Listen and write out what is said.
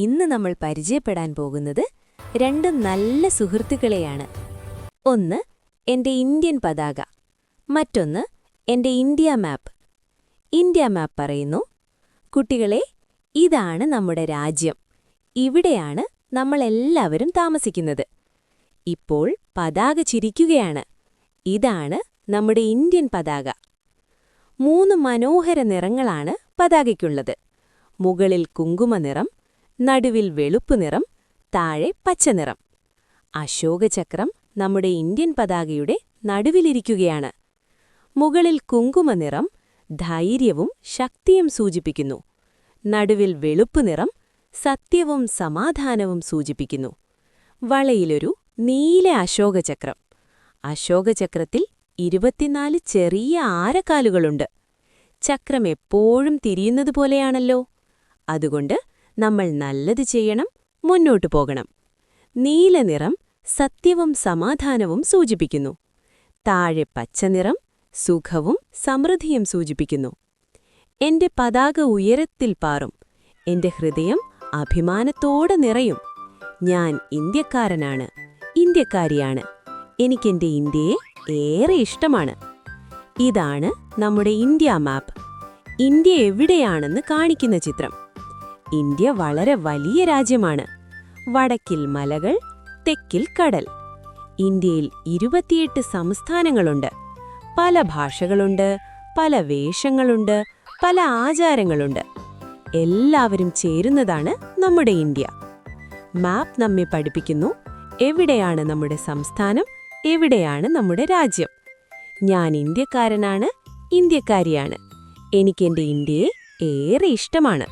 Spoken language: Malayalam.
ഇന്ന് നമ്മൾ പരിചയപ്പെടാൻ പോകുന്നത് രണ്ട് നല്ല സുഹൃത്തുക്കളെയാണ്. ഒന്ന് എൻ്റെ ഇന്ത്യൻ പതാക, മറ്റൊന്ന് എൻ്റെ ഇന്ത്യ മാപ്പ്. ഇന്ത്യ മാപ്പ് പറയുന്നു, കുട്ടികളെ, ഇതാണ് നമ്മുടെ രാജ്യം. ഇവിടെയാണ് നമ്മളെല്ലാവരും താമസിക്കുന്നത്. ഇപ്പോൾ പതാക ചിരിക്കുകയാണ്. ഇതാണ് നമ്മുടെ ഇന്ത്യൻ പതാക. 3 മനോഹര നിറങ്ങളാണ് പതാകയ്ക്കുള്ളത്. മുകളിൽ കുങ്കുമനിറം, നടുവിൽ വെളുപ്പ് നിറം, താഴെ പച്ചനിറം. അശോകചക്രം നമ്മുടെ ഇന്ത്യൻ പതാകയുടെ നടുവിലിരിക്കുകയാണ്. മുകളിൽ കുങ്കുമനിറം ധൈര്യവും ശക്തിയും സൂചിപ്പിക്കുന്നു. നടുവിൽ വെളുപ്പ് നിറം സത്യവും സമാധാനവും സൂചിപ്പിക്കുന്നു. വളയിലൊരു നീല അശോകചക്രം. അശോകചക്രത്തിൽ 24 ചെറിയ ആരക്കാലുകളുണ്ട്. ചക്രം എപ്പോഴും തിരിയുന്നതുപോലെയാണല്ലോ. അതുകൊണ്ട് നമ്മൾ നല്ലത് ചെയ്യണം, മുന്നോട്ടു പോകണം. നീലനിറം സത്യവും സമാധാനവും സൂചിപ്പിക്കുന്നു. താഴെ പച്ചനിറം സുഖവും സമൃദ്ധിയും സൂചിപ്പിക്കുന്നു. എന്റെ പതാക ഉയരത്തിൽ പാറും. എന്റെ ഹൃദയം അഭിമാനത്തോടെ നിറയും. ഞാൻ ഇന്ത്യക്കാരനാണ്, ഇന്ത്യക്കാരിയാണ്. എനിക്കെന്റെ ഇന്ത്യയെ ഏറെ ഇഷ്ടമാണ്. ഇതാണ് നമ്മുടെ ഇന്ത്യ മാപ്പ്. ഇന്ത്യ എവിടെയാണെന്ന് കാണിക്കുന്ന ചിത്രം. ഇന്ത്യ വളരെ വലിയ രാജ്യമാണ്. വടക്കിൽ മലകൾ, തെക്കിൽ കടൽ. ഇന്ത്യയിൽ 28 സംസ്ഥാനങ്ങളുണ്ട്. പല ഭാഷകളുണ്ട്, പല വേഷങ്ങളുണ്ട്, പല ആചാരങ്ങളുണ്ട്. എല്ലാവരും ചേരുന്നതാണ് നമ്മുടെ ഇന്ത്യ. മാപ്പ് നമ്മെ പഠിപ്പിക്കുന്നു, എവിടെയാണ് നമ്മുടെ സംസ്ഥാനം, എവിടെയാണ് നമ്മുടെ രാജ്യം. ഞാൻ ഇന്ത്യക്കാരനാണ്, ഇന്ത്യക്കാരിയാണ്. എനിക്കെന്റെ ഇന്ത്യയെ ഏറെ ഇഷ്ടമാണ്.